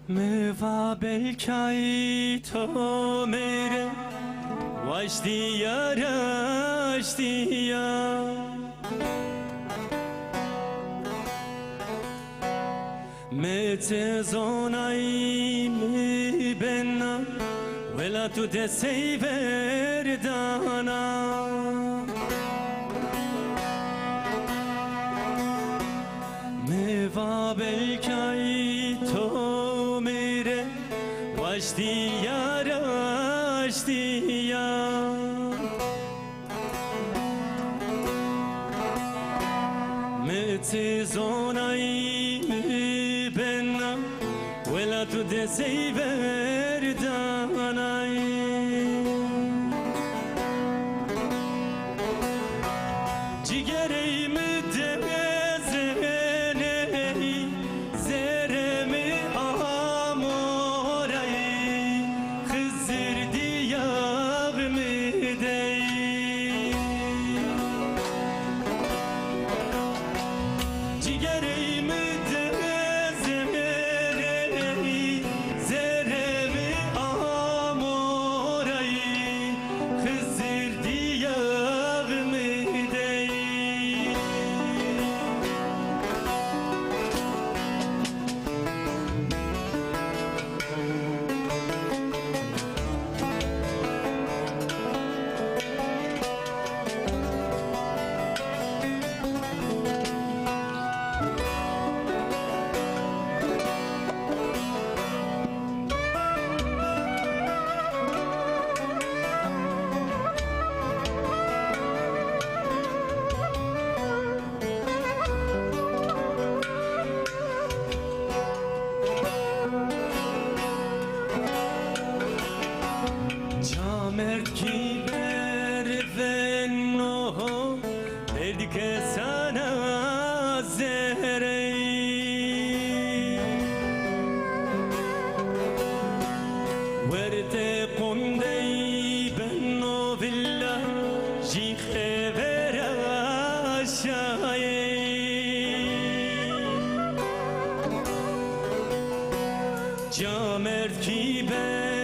Meva belkai to mere Vajdiya rajdiya Mete zonai mi benna Vela tu de verdana Meva belkai to mere Vajdiya rajdiya Mete zonai mi benna Vela tu de verdana Ciğerimi demezene Zeremi amorayı Hızır diyağımı dey Ciğerimi demezene Zeremi amorayı Hızır diyağımı dey Mert ki bervenno Erdike sana zerey Verte kondey benno villa Jikhe vera şaye Camert ki ben